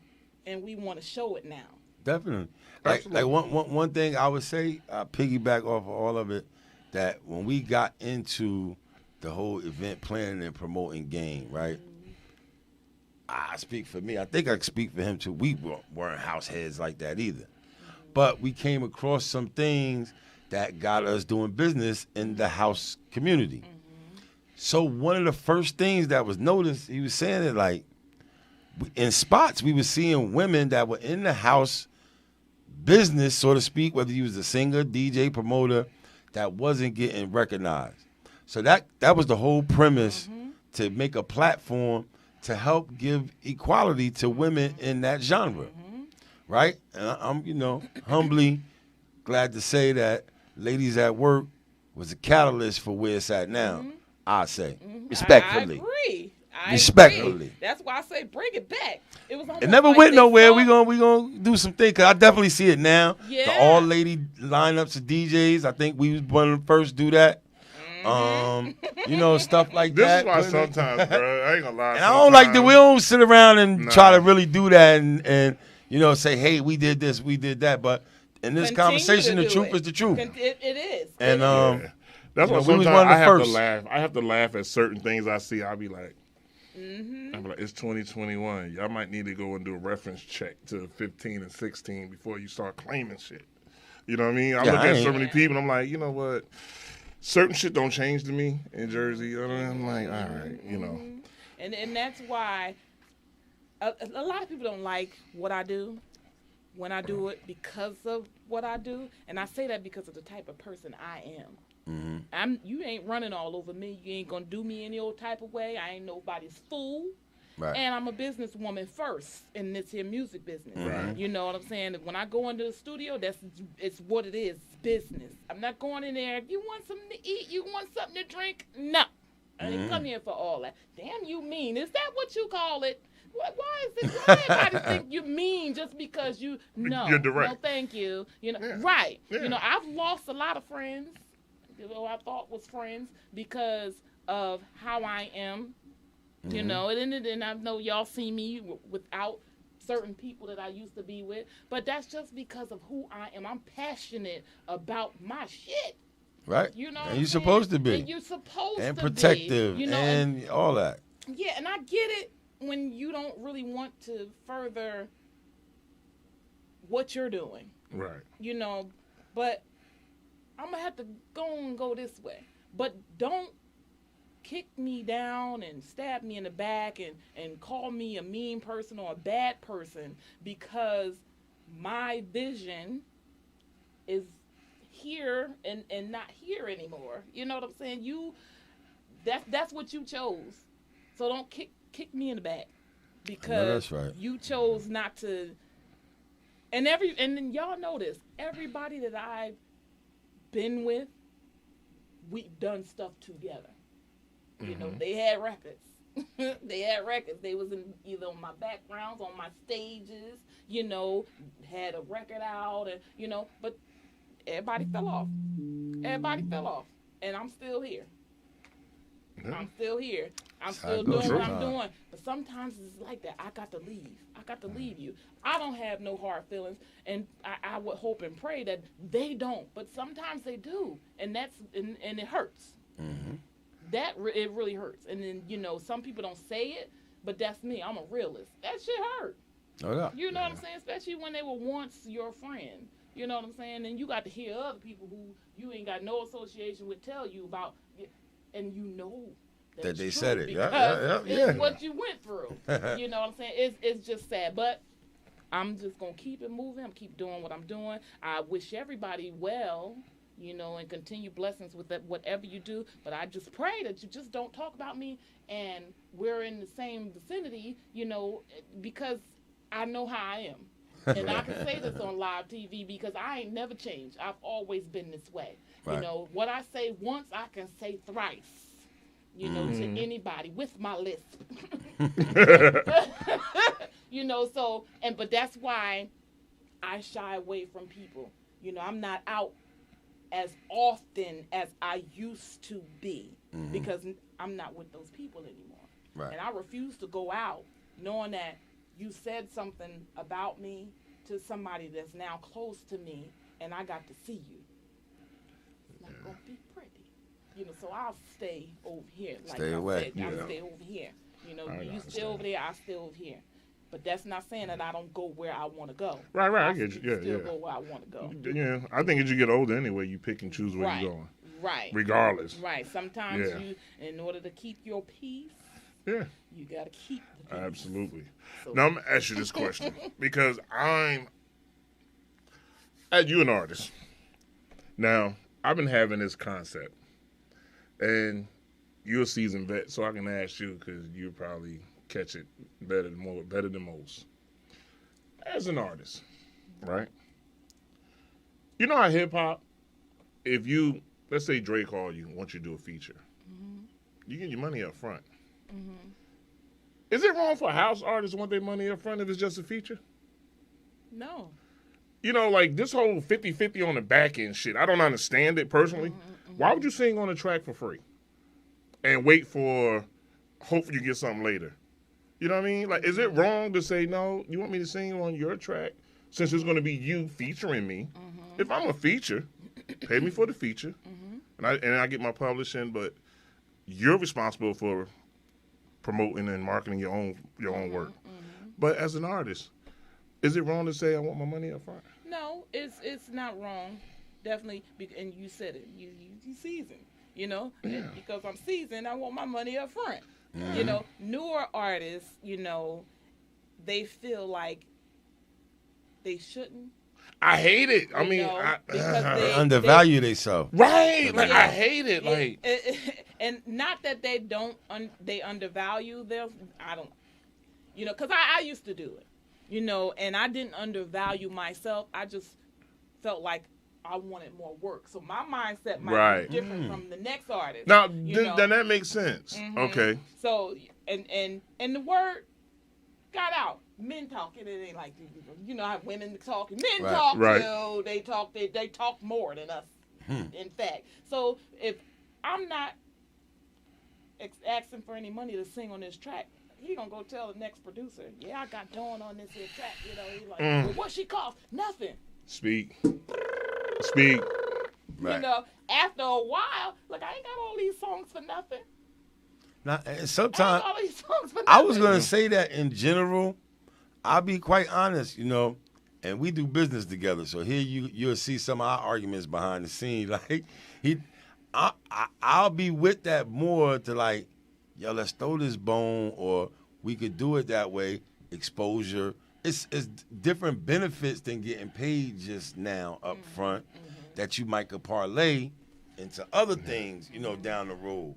and we want to show it now. Definitely. Like one thing I would say, I piggyback off of all of it, that when we got into the whole event planning and promoting game, right? I speak for me. I think I speak for him too. We weren't house heads like that either. But we came across some things that got us doing business in the house community. So one of the first things that was noticed, he was saying that, like, in spots, we were seeing women that were in the house business, so to speak, whether you was a singer, DJ, promoter, that wasn't getting recognized. So that was the whole premise, to make a platform to help give equality to women in that genre, right? And I'm, humbly glad to say that Ladies at Work was a catalyst for where it's at now, I say. Respectfully. I agree. Respectfully. Agree. That's why I say bring it back. It never went nowhere. We gonna do some things. 'Cause I definitely see it now. Yeah. The all lady lineups of DJs. I think we was one of the first to do that. Stuff like that. This is why sometimes, bro, I ain't gonna lie. And I don't like that. We don't sit around and try to really do that and say, hey, we did this, we did that. But in this conversation, the truth is the truth. It is. And that's why sometimes I have to laugh. I have to laugh at certain things I see. I'll be like, it's 2021. Y'all might need to go and do a reference check to 15 and 16 before you start claiming shit. You know what I mean? I look at so many people and I'm like, you know what? Certain shit don't change to me in Jersey. I'm like, all right, And that's why a lot of people don't like what I do when I do it because of what I do. And I say that because of the type of person I am. You ain't running all over me. You ain't gonna do me any old type of way. I ain't nobody's fool. Right. And I'm a businesswoman first in this here music business. Right. You know what I'm saying? When I go into the studio, it's what it is, business. I'm not going in there, you want something to eat, you want something to drink? No. I didn't come here for all that. Damn, you mean. Is that what you call it? Why everybody think you mean just because you're direct? No, thank you. Right. Yeah. I've lost a lot of friends, I thought was friends because of how I am. And I know y'all see me without certain people that I used to be with, but that's just because of who I am. I'm passionate about my shit. Right. And you're supposed to be. And you're supposed to be. And protective and all that. Yeah, and I get it when you don't really want to further what you're doing. Right. But I'm going to have to go this way. But don't kick me down and stab me in the back and call me a mean person or a bad person because my vision is here and not here anymore. You know what I'm saying? That's what you chose. So don't kick me in the back because you chose not to. And then y'all know this. Everybody that I've been with, we've done stuff together. They had records. They was in either on my backgrounds, on my stages, had a record out, and but everybody fell off. And I'm still here. I'm still here. I'm still doing what I'm doing. But sometimes it's like that. I got to leave you. I don't have no hard feelings, and I would hope and pray that they don't. But sometimes they do, and and it hurts. It really hurts. And then, some people don't say it, but that's me. I'm a realist. That shit hurt. Oh, yeah. You know what I'm saying? Especially when they were once your friend. You know what I'm saying? And you got to hear other people who you ain't got no association with tell you about, and that they said it. Yeah. It's what you went through. You know what I'm saying? It's just sad. But I'm just going to keep it moving. I'm keep doing what I'm doing. I wish everybody well. And continue blessings with that, whatever you do. But I just pray that you just don't talk about me and we're in the same vicinity, because I know how I am. And I can say this on live TV because I ain't never changed. I've always been this way. Right. What I say once, I can say thrice. you know, to anybody with my lisp. You know, so, but that's why I shy away from people. You know, I'm not out as often as I used to be because I'm not with those people anymore. Right. And I refuse to go out knowing that you said something about me to somebody that's now close to me and I got to see you. It's not going to be pretty. You know, so I'll stay over here. Like Stay I away. said, I'll stay over here. You know, you understand. stay over there, I stay over here. But that's not saying that I don't go where I want to go. Right, I get you. Yeah, still go where I want to go. Yeah, I think as you get older anyway, you pick and choose where you're going. Right. Regardless. Right. Sometimes Yeah. you, in order to keep your peace, Yeah. you got to keep the peace. Absolutely. So, Now I'm gonna ask you this question because you're an artist. Now I've been having this concept, and you're a seasoned vet, so I can ask you because you probably catch it better than most. As an artist, right? You know how hip hop, if you let's say Drake called you, wants you to do a feature, you get your money up front. Is it wrong for house artists to want their money up front if it's just a feature? no. You know, like this whole 50-50 on the back end shit, I don't understand it personally. Why would you sing on a track for free and wait for, hopefully you get something later? You know what I mean? Like, is it wrong to say, no, you want me to sing on your track since it's going to be you featuring me? If I'm a feature, pay me for the feature, and I get my publishing, but you're responsible for promoting and marketing your own work. But as an artist, is it wrong to say I want my money up front? No, it's not wrong. Definitely, and you said it. You seasoned, you know. Yeah. Because I'm seasoned, I want my money up front. You know, newer artists, you know, they feel like they shouldn't. I hate it. I You mean, know, because They undervalue themselves. right? Like Yeah. I hate it. Like and not that they don't they undervalue their. I don't, you know, because I used to do it, you know, and I didn't undervalue myself. I just felt like I wanted more work, so my mindset might Right. be different from the next artist. now, you know? then that makes sense. Okay. So and the word got out. Men talk, it ain't like you know how women talk. Men Right. talk Right. too. They talk more than us. In fact, so if I'm not asking for any money to sing on this track, he gonna go tell the next producer, yeah, I got Dawn on this here track. You know, he's like, well, what she cost? Nothing. Speak. Right. You know, after a while, look, I ain't got all these songs for nothing. Now, and I ain't sometimes got all these songs for nothing. I was gonna say that in general. I'll be quite honest, you know, and we do business together. So here you'll see some of our arguments behind the scenes. Like I'll be with that more to like, yo, let's throw this bone, or we could do it that way. Exposure. It's different benefits than getting paid just now up front that you might could parlay into other things, you know, down the road.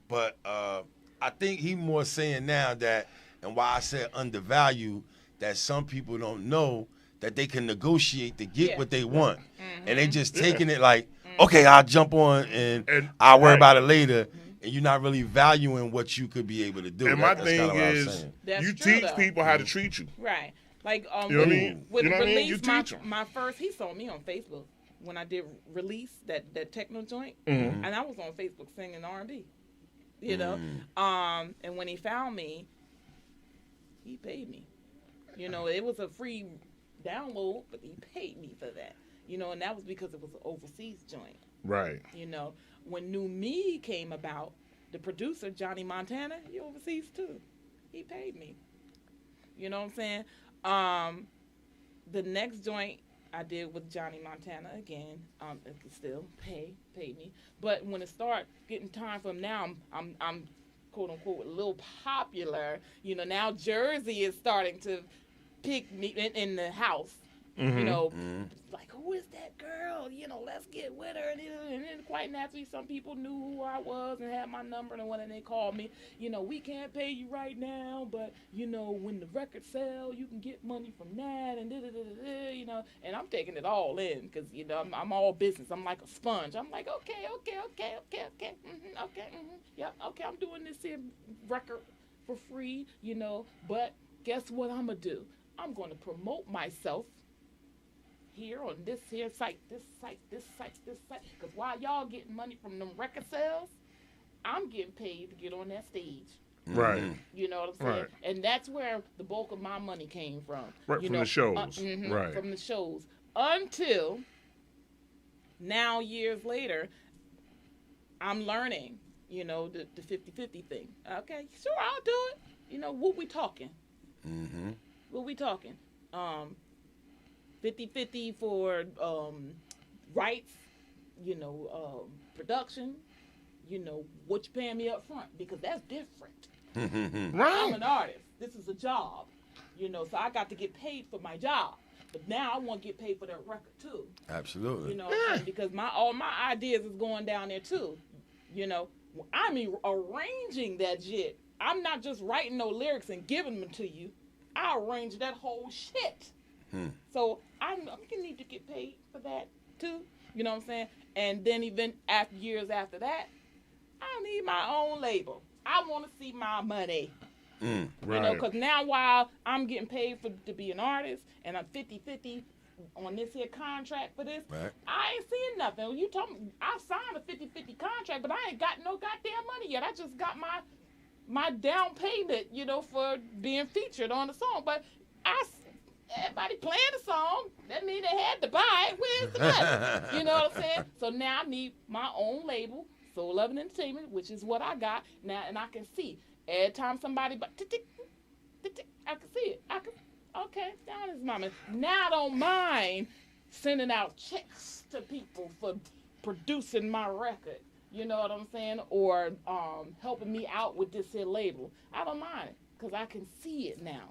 But I think he more saying now that, and why I said undervalue, that some people don't know that they can negotiate to get what they want. And they just taking it like, okay, I'll jump on and I'll worry about it later. And you're not really valuing what you could be able to do. And my That's thing kinda what I was is, saying. That's you true, teach though. people how to treat you. Right. Like You know what I mean? with You know what I mean? release, You teach 'em. my first, he saw me on Facebook when I did release that techno joint, Mm-hmm. and I was on Facebook singing R&B. You know, and when he found me, he paid me. You know, it was a free download, but he paid me for that. You know, and that was because it was an overseas joint. Right. You know, when New Me came about, the producer, Johnny Montana, he overseas too. He paid me. You know what I'm saying? The next joint I did with Johnny Montana again, it could still paid me. But when it started getting time for him now, I'm quote unquote a little popular. You know, now Jersey is starting to pick me in the house. You know, like, who is that girl? You know, let's get with her. And then quite naturally, some people knew who I was and had my number. And when they called me, you know, we can't pay you right now, but, you know, when the record sell, you can get money from that and da-da-da-da-da, you know. And I'm taking it all in because, you know, I'm all business. I'm like a sponge. I'm like, okay. Yep, okay, I'm doing this here record for free, you know. But guess what I'm going to do? I'm going to promote myself here on this here site, this site. Because while y'all getting money from them record sales, I'm getting paid to get on that stage. Right. You know what I'm saying? Right. And that's where the bulk of my money came from. Right, you from know, the shows. Right. From the shows. Until now, years later, I'm learning, you know, the 50-50 thing. Okay, sure, I'll do it. You know, what we talking? What we talking? 50-50 for rights, you know, production, you know, what you paying me up front, because that's different. Right. I'm an artist. This is a job, you know, so I got to get paid for my job. But now I want to get paid for that record too. Absolutely. You know what I'm saying? Because all my ideas is going down there too. You know, I'm arranging that shit. I'm not just writing no lyrics and giving them to you. I arrange that whole shit. So I'm gonna need to get paid for that too. You know what I'm saying? And then even years after that, I need my own label. I want to see my money. Right. You know, because now while I'm getting paid to be an artist and I'm 50-50 on this here contract for this, right. I ain't seeing nothing. You told me I signed a 50-50 contract, but I ain't got no goddamn money yet. I just got my down payment, you know, for being featured on the song. But everybody playing the song, that means they had to buy it. Where's the money? You know what I'm saying? So now I need my own label, Soul Loving Entertainment, which is what I got now, and I can see every time somebody, I can see it. Okay, down his mama. Now I don't mind sending out checks to people for producing my record. You know what I'm saying? Or helping me out with this here label. I don't mind it because I can see it now.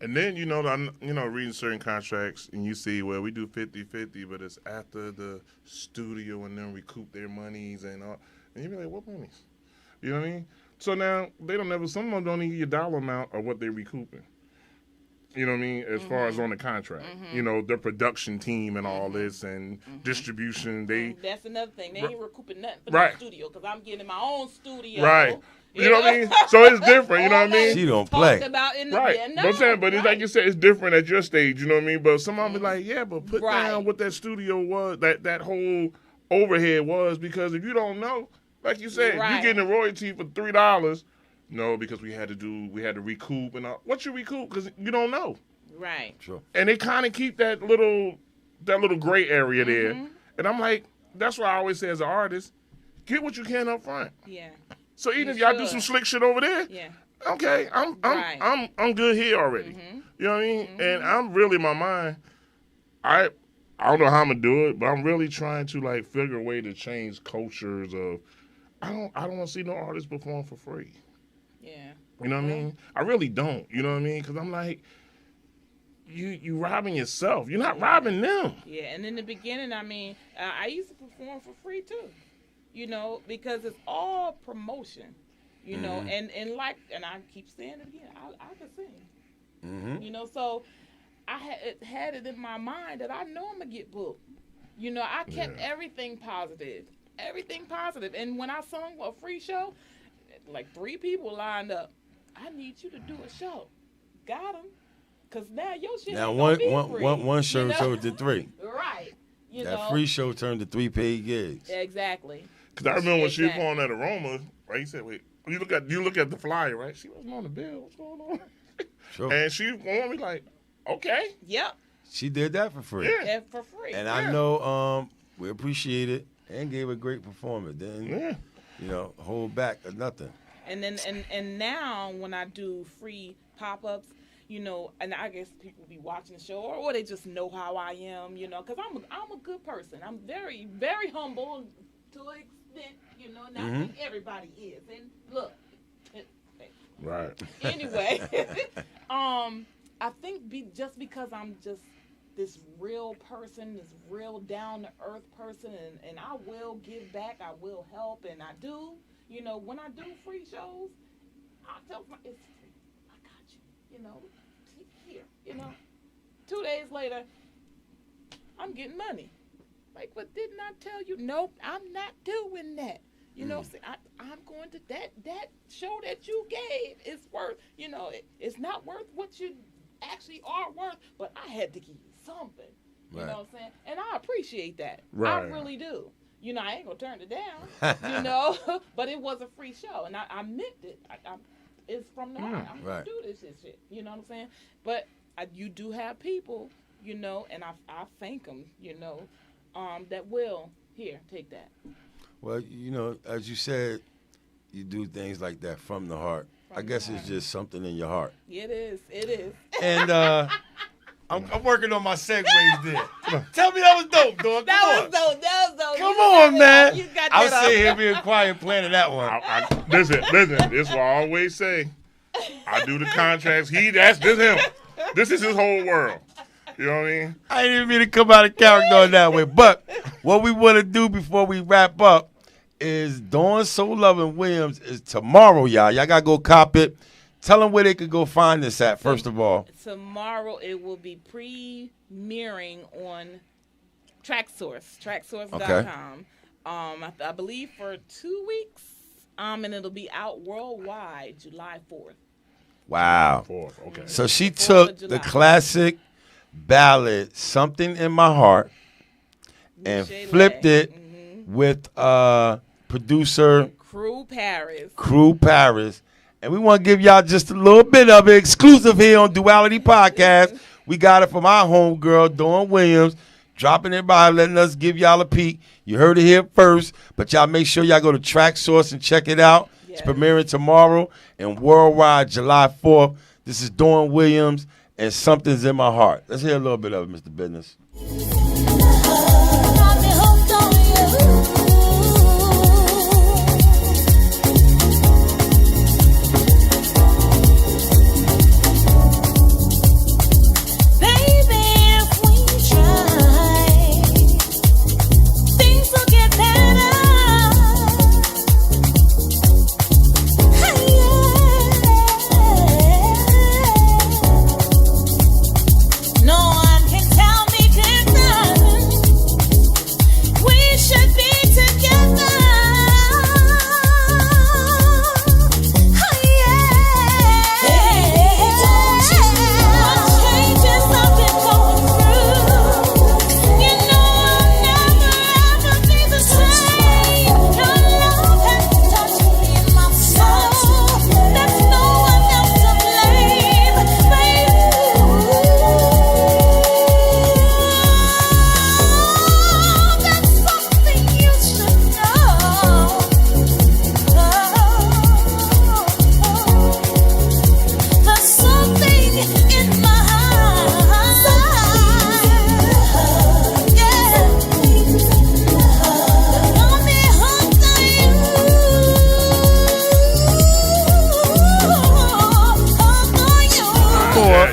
And then, you know, reading certain contracts and you see, well, we do 50-50, but it's after the studio and then recoup their monies and all. And you be like, what monies? You know what I mean? So now, some of them don't even get your dollar amount of what they're recouping. You know what I mean? As far as on the contract. You know, their production team and all this and distribution. That's another thing. They ain't recouping nothing for Right. the studio because I'm getting my own studio. Right. You know what I mean? So it's different, you know what I mean? She don't play. About in the, Right. yeah, no, But I'm saying, but it's like you said, it's different at your stage, you know what I mean? But somebody be like, yeah, but put Right. down what that studio was, that whole overhead was, because if you don't know, like you said, Right. you getting a royalty for $3. No, because we had to recoup and all. What you recoup? Because you don't know. Right. Sure. And they kind of keep that little gray area there. And I'm like, that's why I always say as an artist, get what you can up front. Yeah. So even You if y'all do should. some slick shit over there, Yeah. okay, I'm Right. I'm good here already. You know what I mean? And I'm really in my mind, I don't know how I'm gonna do it, but I'm really trying to like figure a way to change cultures of I don't want to see no artists perform for free. Yeah. You know what I mean? I really don't. You know what I mean? Because I'm like, you robbing yourself. You're not robbing them. Yeah, and in the beginning, I mean, I used to perform for free too, you know, because it's all promotion, you know, and I keep saying it again, I can sing, you know, so I had it in my mind that I know I'm gonna get booked, you know, I kept everything positive, and when I sung a free show, like 3 people lined up. I need you to do a show. Got them. Because now your shit Now ain't one gonna be free, one show you know? turned to 3. Right. You That know? free show turned to 3 paid gigs. Exactly. Because I remember when she was Exactly. on that Aroma, right? You said, wait, you look at the flyer, right? She wasn't on the bill. What's going on? Sure. And she on me like, okay. Yep. She did that for free. Yeah. Yeah, for free. And I know we appreciate it and gave a great performance. Then Yeah. you know, hold back or nothing. And then and now when I do free pop-ups, you know, and I guess people be watching the show or they just know how I am, you know, because I'm a good person. I'm very, very humble to an extent, you know, not that everybody is. And look, Right. anyway, I think just because I'm just this real person, this real down to earth person, and I will give back, I will help, and I do. You know, when I do free shows, I tell my it's free. I got you. You know, here. You know, 2 days later, I'm getting money. Like, but didn't I tell you? Nope, I'm not doing that. You know, see, I'm going to that show that you gave is worth. You know, it's not worth what you actually are worth, but I had to give you something. You know what I'm saying? And I appreciate that. Right. I really do. You know, I ain't gonna turn it down. You know, but it was a free show, and I meant it. It's from the heart. I'm gonna do this shit. You know what I'm saying? But you do have people, you know, and I thank them, you know, that will take that. Well, you know, as you said, you do things like that from the heart. I guess it's just something in your heart. It is. It is. And I'm working on my segues there. Tell me that was dope, dog. That was dope. Come on, man. You got that. I was sitting here being quiet planning that one. Listen. This is what I always say. I do the contracts. This him. This is his whole world. You know what I mean? I didn't even mean to come out of character on that way. But what we want to do before we wrap up is Dawn Soul Loving Williams is tomorrow, y'all. Y'all got to go cop it. Tell them where they could go find this at, first of all. Tomorrow it will be premiering on tracksource.com. I believe for 2 weeks, and it'll be out worldwide July 4th. Wow. 4th, okay. So she took the classic ballad, Something in My Heart, and flipped it with producer Crew Paris. And we want to give y'all just a little bit of it exclusive here on Duality Podcast. We got it from our homegirl, Dawn Williams, dropping it by, letting us give y'all a peek. You heard it here first, but y'all make sure y'all go to Track Source and check it out. Yes. It's premiering tomorrow and worldwide July 4th. This is Dawn Williams and Something's in My Heart. Let's hear a little bit of it, Mr. Business.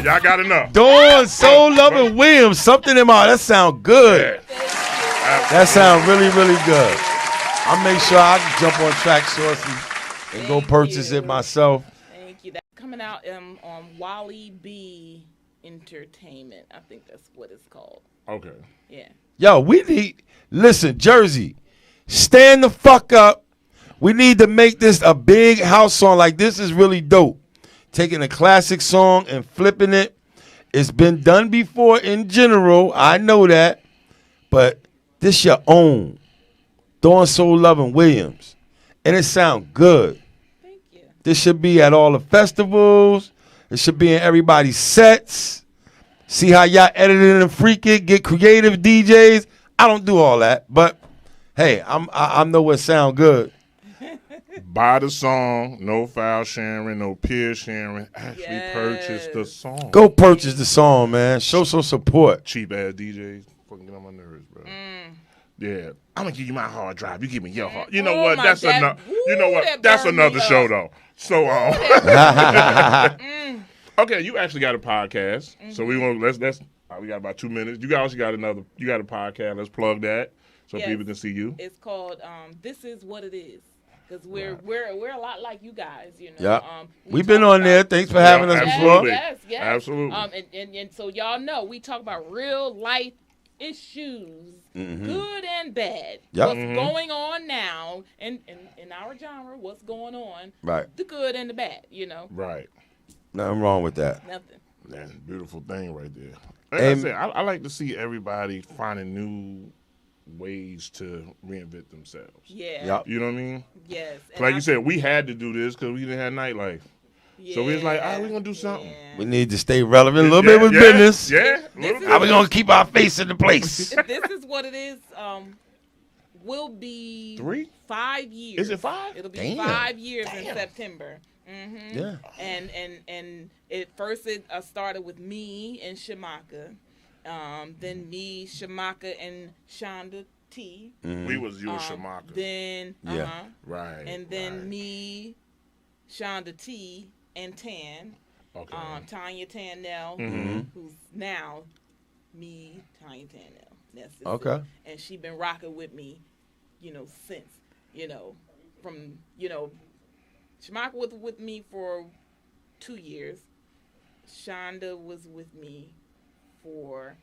Y'all got enough. Dawn Soul Loving Williams, Something in My Heart. That sound good. That sound really, really good. I'll make sure I can jump on Track Source and go purchase it myself. Thank you. That's coming out on Wally B Entertainment. I think that's what it's called. Okay. Yeah. Yo, listen, Jersey, stand the fuck up. We need to make this a big house song. Like, this is really dope. Taking a classic song and flipping it. It's been done before in general. I know that. But this your own. Dawn Soul Loving Williams. And it sound good. Thank you. This should be at all the festivals. It should be in everybody's sets. See how y'all edit it and freak it, get creative DJs. I don't do all that. But, hey, I know what sound good. Buy the song, no file sharing, no peer sharing. Actually purchase the song. Go purchase the song, man. Show some support. Cheap ass DJs fucking get on my nerves, bro. Yeah, I'm gonna give you my hard drive. You give me your hard. You know what? That's enough. You know what? That's another show though. So okay, you actually got a podcast. So we want let's We got about 2 minutes. You got a podcast. Let's plug that so Yes. people can see you. It's called This Is What It Is. Because we're a lot like you guys, you know. Yeah. We We've been talk on about- there. Thanks for having us before. Yes. Absolutely. And so y'all know we talk about real life issues, good and bad. Yep. What's going on now in our genre, what's going on. Right. The good and the bad, you know. Right. Nothing wrong with that. Nothing. That's a beautiful thing right there. Like I said, I like to see everybody finding new ways to reinvent themselves. Yeah. Yep. You know what I mean? Yes. And Like you said, we had to do this because we didn't have nightlife. yeah, So we was like, we're going to do something. yeah. We need to stay relevant a little bit with business. Yeah. How we going to keep our face in the place? This is what it is. Will be 5 years. Is it 5? It'll be Damn. 5 years in September. Yeah. And it first started with me and Shamaka, then me, Shamaka, and Shonda T. We was you and Shamaka. Then Right. and then me, Shonda T, and Tan. Okay. Tanya Tannell, who's now me, Tanya Tannell. That's just Okay. it. And she been rocking with me, since, from, Shamaka was with me for 2 years. Shonda was with me for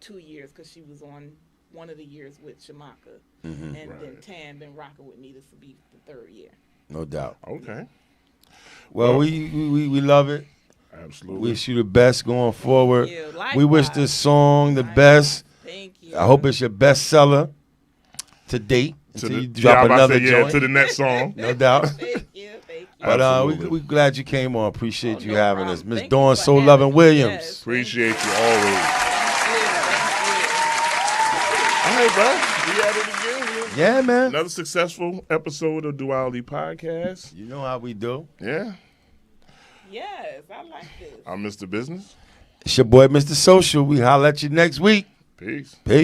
2 years because she was on one of the years with Shamaka. And then Tan been rocking with me. This will be the 3rd year. No doubt. Okay. Well, we love it. Absolutely. Wish you the best going forward. Thank you. We wish Likewise. this song the best. Thank you. I hope it's your best seller to date until you I drop was about another to say, joint. to the next song. No doubt. Thank you. But Absolutely. we glad you came on. Appreciate you no having problem. us. Miss Thank you Dawn for So having Loving me. Williams. Yes. Appreciate you always. All right, bro. We at it again. Yeah, man. Another successful episode of Duality Podcast. You know how we do. Yeah. Yes, I like this. I'm Mr. Business. It's your boy, Mr. Social. We holler at you next week. Peace. Peace.